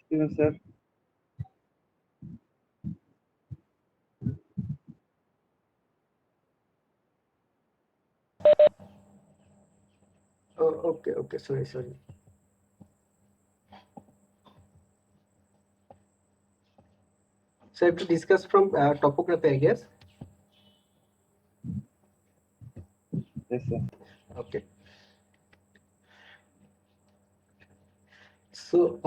Yes, sir. Oh, okay, okay. Sorry, sorry. So I have to discuss from topography, I guess. Yes, sir. Okay. So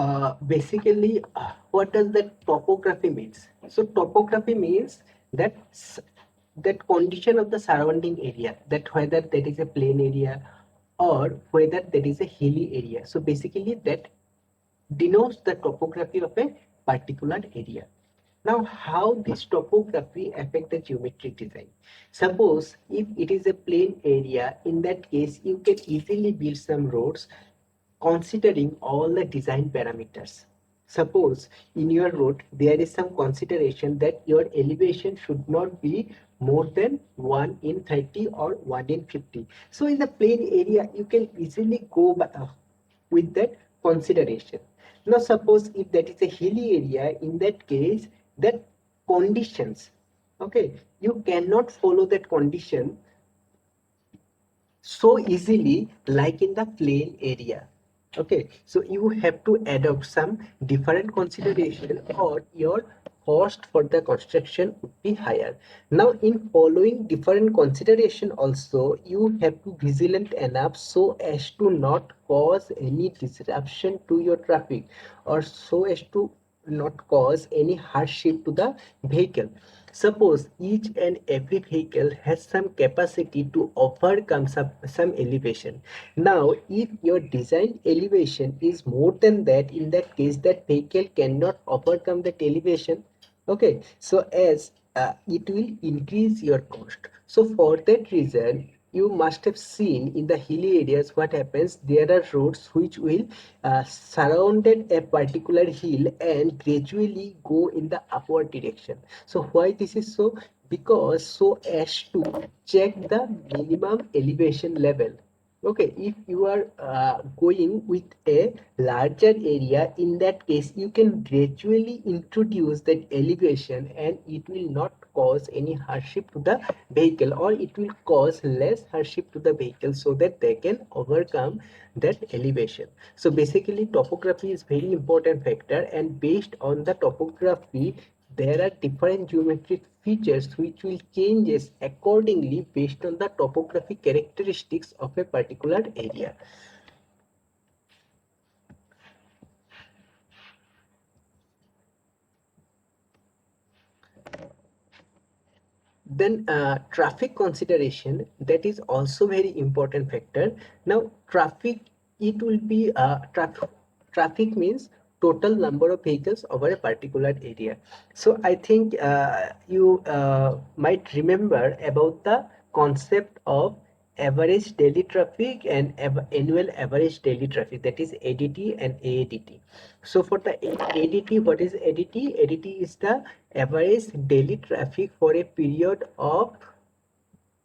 basically, what does that topography means? So topography means that that condition of the surrounding area, that whether that is a plain area or whether that is a hilly area. So basically, that denotes the topography of a particular area. Now, how this topography affect the geometric design? Suppose if it is a plain area, in that case, you can easily build some roads considering all the design parameters. Suppose in your road there is some consideration that your elevation should not be more than 1 in 30 or 1 in 50. So in the plain area you can easily go with that consideration. Now suppose if that is a hilly area, in that case that conditions, okay, you cannot follow that condition so easily like in the plain area. Okay, so you have to adopt some different consideration or your cost for the construction would be higher. Now in following different consideration also, you have to vigilant enough so as to not cause any disruption to your traffic or so as to not cause any hardship to the vehicle. Suppose each and every vehicle has some capacity to overcome some elevation. Now, if your design elevation is more than that, in that case, that vehicle cannot overcome that elevation. Okay, so as it will increase your cost. So for that reason, you must have seen in the hilly areas what happens. There are roads which will surrounded a particular hill and gradually go in the upward direction. So why this is so? Because so as to check the minimum elevation level. Okay, if you are going with a larger area, in that case, you can gradually introduce that elevation and it will not cause any hardship to the vehicle or it will cause less hardship to the vehicle so that they can overcome that elevation. So basically, topography is very important factor, and based on the topography, there are different geometric features which will changes accordingly based on the topographic characteristics of a particular area. Then traffic consideration, that is also very important factor. Now traffic, it will be traffic means total number of vehicles over a particular area. So I think you might remember about the concept of average daily traffic and annual average daily traffic, that is ADT and AADT. So for the ADT, what is ADT? ADT is the average daily traffic for a period of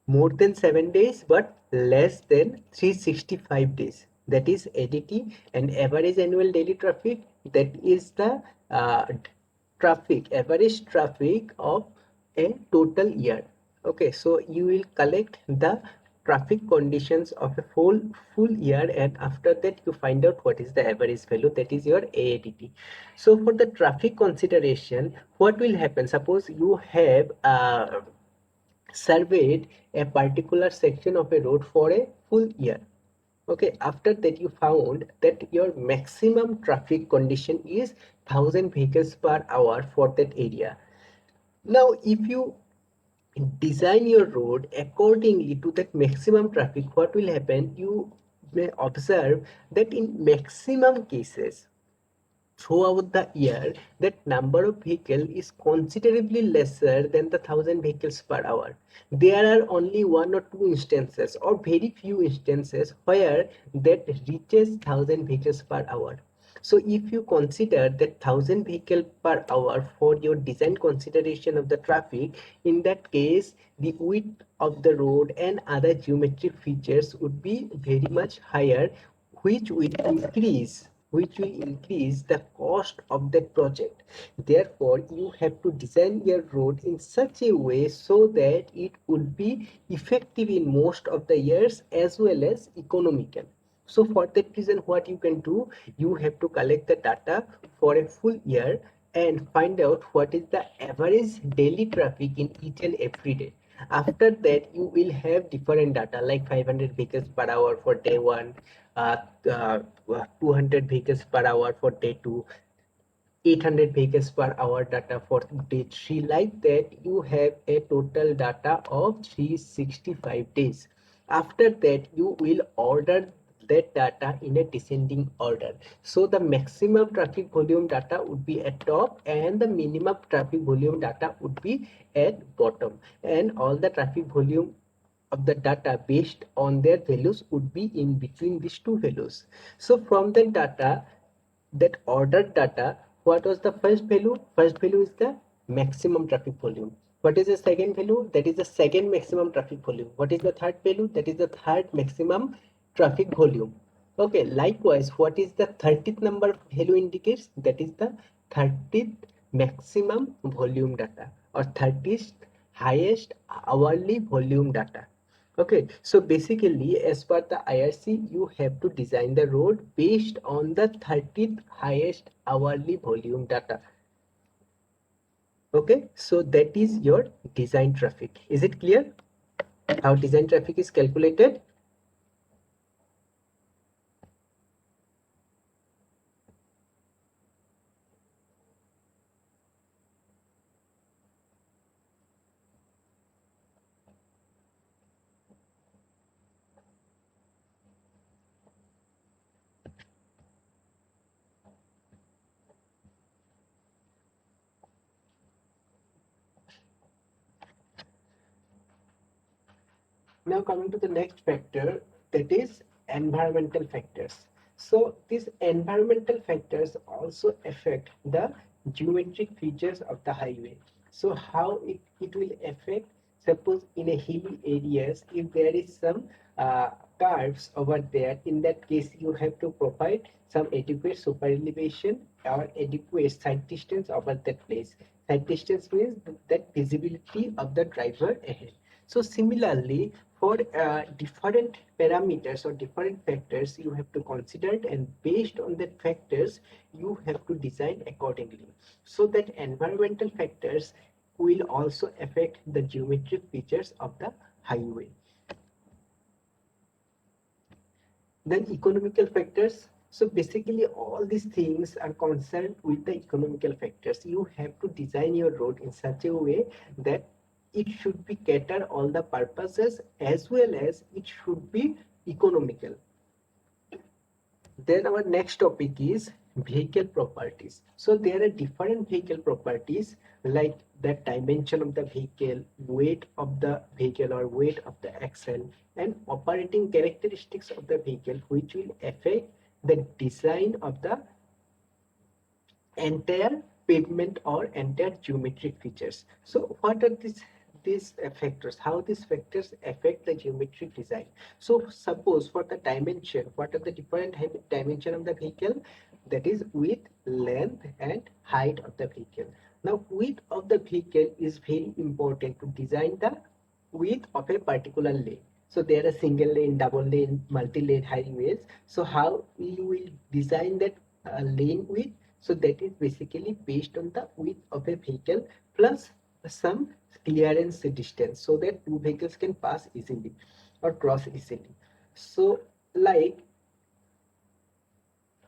more than 7 days but less than 365 days. That is ADT. And average annual daily traffic, that is the average traffic of a total year. Okay, so you will collect the traffic conditions of a full year, and after that you find out what is the average value, that is your AADT. So for the traffic consideration, what will happen? Suppose you have surveyed a particular section of a road for a full year. Okay, after that you found that your maximum traffic condition is 1000 vehicles per hour for that area. Now if you design your road accordingly to that maximum traffic, what will happen? You may observe that in maximum cases throughout the year, that number of vehicle is considerably lesser than the 1000 vehicles per hour. There are only one or two instances or very few instances where that reaches 1000 vehicles per hour. So if you consider that 1000 vehicle per hour for your design consideration of the traffic, in that case the width of the road and other geometric features would be very much higher, which will increase which will increase the cost of that project. Therefore, you have to design your road in such a way so that it would be effective in most of the years as well as economical. So for that reason, what you can do, you have to collect the data for a full year and find out what is the average daily traffic in each and every day. After that, you will have different data like 500 vehicles per hour for day one, uh, uh, 200 vehicles per hour for day two, 800 vehicles per hour data for day 3. Like that, you have a total data of 365 days. After that, you will order that data in a descending order. So the maximum traffic volume data would be at top and the minimum traffic volume data would be at bottom, and all the traffic volume of the data based on their values would be in between these two values. So from the data, that ordered data, what was the first value? First value is the maximum traffic volume. What is the second value? That is the second maximum traffic volume. What is the third value? That is the third maximum traffic volume. Okay, likewise, what is the 30th number value indicates? That is the 30th maximum volume data or 30th highest hourly volume data. Okay, so basically, as per the IRC, you have to design the road based on the 30th highest hourly volume data. Okay, so that is your design traffic. Is it clear how design traffic is calculated? Now coming to the next factor, that is environmental factors. So these environmental factors also affect the geometric features of the highway. So how it will affect, suppose in a hilly areas, if there is some uh, curves over there, in that case you have to provide some adequate super elevation or adequate side distance over that place. Side distance means that visibility of the driver ahead. So similarly, for different parameters or different factors, you have to consider it, and based on that factors, you have to design accordingly. So that environmental factors will also affect the geometric features of the highway. Then economical factors. So basically all these things are concerned with the economical factors. You have to design your road in such a way that it should be cater all the purposes as well as it should be economical. Then our next topic is vehicle properties. So there are different vehicle properties like the dimension of the vehicle, weight of the vehicle or weight of the axle, and operating characteristics of the vehicle, which will affect the design of the entire pavement or entire geometric features. So what are these factors? How these factors affect the geometric design? So suppose for the dimension, what are the different dimension of the vehicle? That is width, length, and height of the vehicle. Now width of the vehicle is very important to design the width of a particular lane. So there are single lane, double lane, multi-lane highways. So how you will design that lane width? So that is basically based on the width of a vehicle plus some clearance distance so that two vehicles can pass easily or cross easily. So like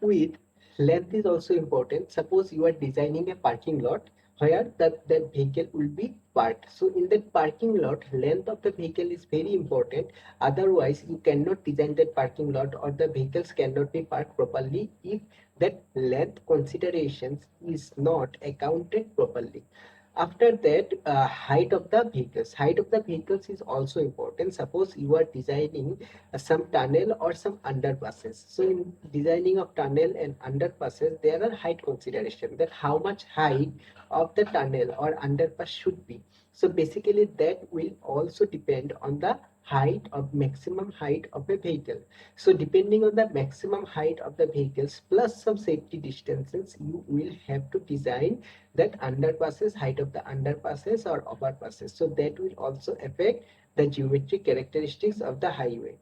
with length is also important. Suppose you are designing a parking lot where that vehicle will be parked. So in that parking lot, length of the vehicle is very important. Otherwise, you cannot design that parking lot or the vehicles cannot be parked properly if that length considerations is not accounted properly. After that, height of the vehicles. Height of the vehicles is also important. Suppose you are designing some tunnel or some underpasses. So in designing of tunnel and underpasses, there are height consideration, that how much height of the tunnel or underpass should be. So basically that will also depend on the height of maximum height of a vehicle. So depending on the maximum height of the vehicles plus some safety distances, you will have to design that underpasses, height of the underpasses or overpasses. So that will also affect the geometric characteristics of the highway.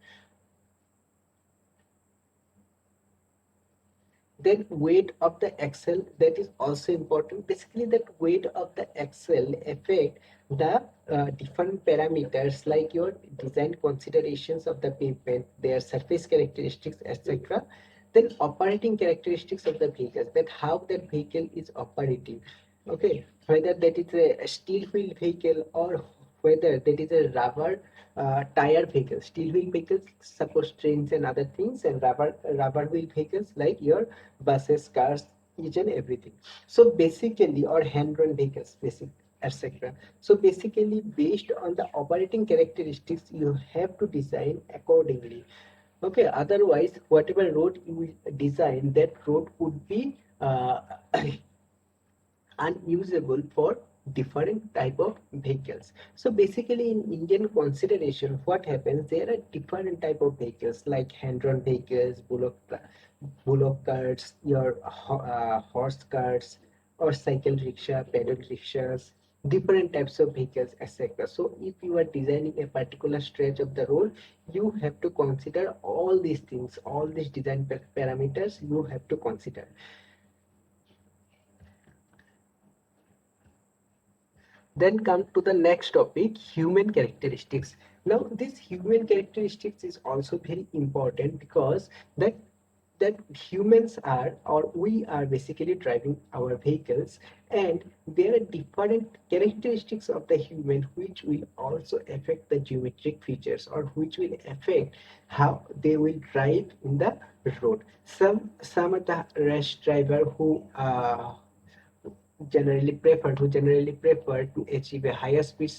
Then weight of the axle, that is also important. Basically that weight of the axle affect the different parameters like your design considerations of the pavement, their surface characteristics, etc. Then operating characteristics of the vehicle, that how that vehicle is operating. Okay, whether that is a steel wheel vehicle or whether that is a rubber tire vehicles. Steel wheel vehicles, suppose trains and other things, and rubber wheel vehicles like your buses, cars, each and everything. So basically, or hand-run vehicles, basic, etc. So basically, based on the operating characteristics, you have to design accordingly. Okay, otherwise, whatever road you will design, that road would be unusable for different type of vehicles. So basically in Indian consideration, what happens, there are different type of vehicles like hand-drawn vehicles, bullock carts, your horse carts, or cycle rickshaw, pedal rickshaws, different types of vehicles, etc. So if you are designing a particular stretch of the road, you have to consider all these things, all these design parameters you have to consider. Then come to the next topic, human characteristics. Now this human characteristics is also very important because that humans are, or we are basically driving our vehicles, and there are different characteristics of the human which will also affect the geometric features or which will affect how they will drive in the road. Some of the rash driver who generally prefer to achieve a higher speed.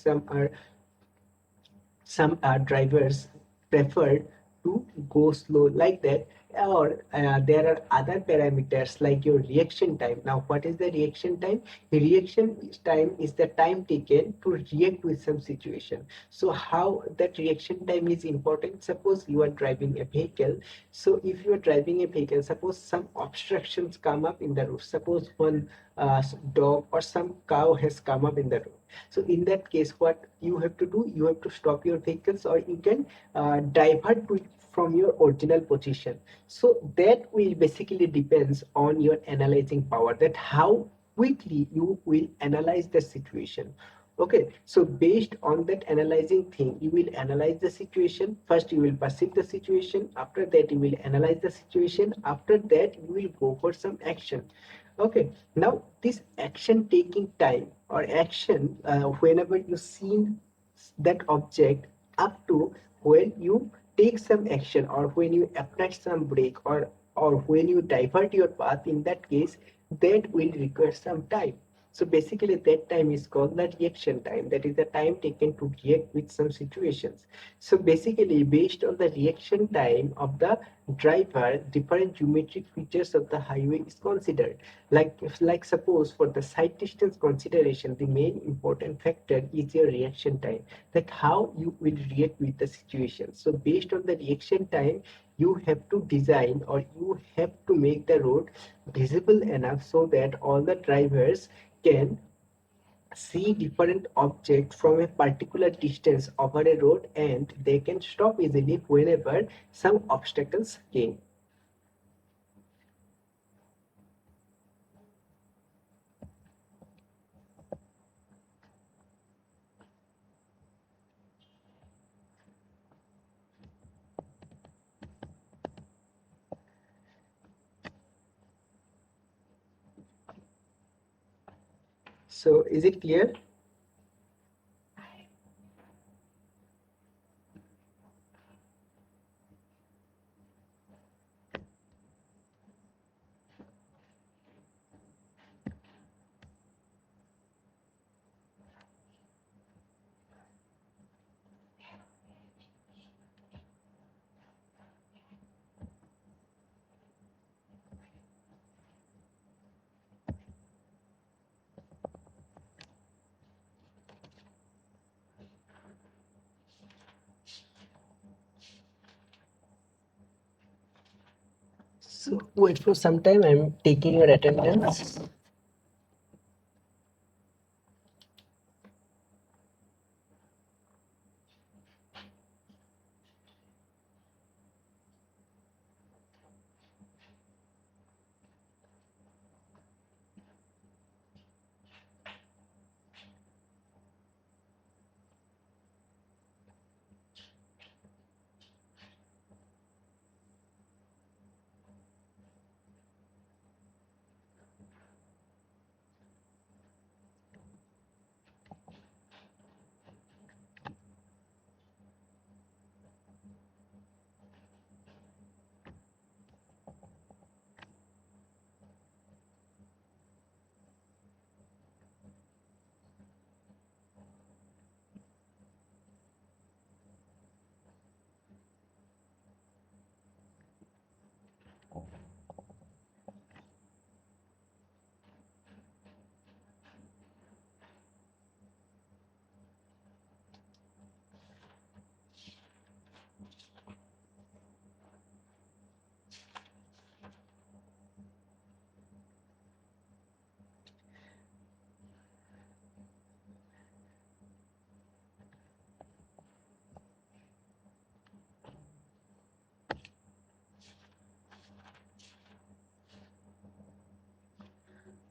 Some drivers prefer to go slow like that, or there are other parameters like your reaction time. Now what is the reaction time? The reaction time is the time taken to react with some situation. So how that reaction time is important, suppose you are driving a vehicle. So if you are driving a vehicle, suppose some obstructions come up in the road, suppose one dog or some cow has come up in the road. So in that case, what you have to do, you have to stop your vehicles, or you can divert to from your original position. So that will basically depends on your analyzing power, that how quickly you will analyze the situation. Okay, so based on that analyzing thing, you will analyze the situation. First, you will perceive the situation. After that, you will analyze the situation. After that, you will go for some action. Okay, now this action taking time or action, whenever you see that object, up to when you take some action or when you apply some brake, or when you divert your path, in that case, that will require some time. So basically that time is called the reaction time. That is the time taken to react with some situations. So basically based on the reaction time of the driver, different geometric features of the highway is considered. Like suppose for the side distance consideration, the main important factor is your reaction time, that how you will react with the situation. So based on the reaction time, you have to design, or you have to make the road visible enough so that all the drivers can see different objects from a particular distance over a road, and they can stop easily whenever some obstacles came. So is it clear? So wait for some time. I'm taking your attendance.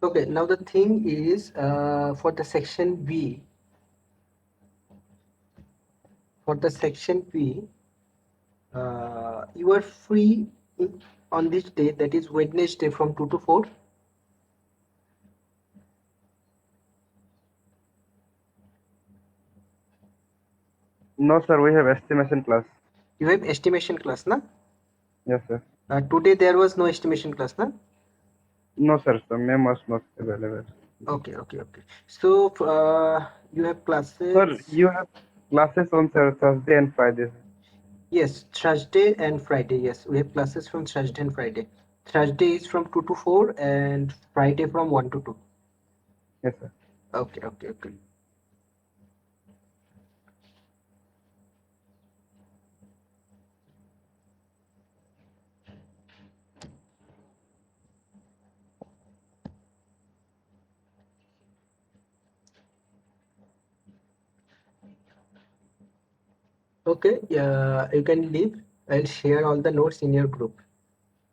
Okay, now the thing is for the section B. For the section B, you are free on this day, that is Wednesday, from 2 to 4. No, sir. We have estimation class. You have estimation class, na? Yes, sir. Today there was no estimation class, na? No, sir. So ma'am was not available. Okay, okay, okay. So you have classes. Sir, you have classes on Thursday and Friday. Yes, Thursday and Friday. Yes, we have classes from Thursday and Friday. Thursday is from 2 to 4 and Friday from 1 to 2. Yes, sir. Okay, okay, okay. Okay, yeah, you can leave. I'll share all the notes in your group.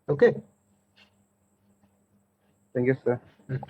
Okay. Thank you, sir. Mhm.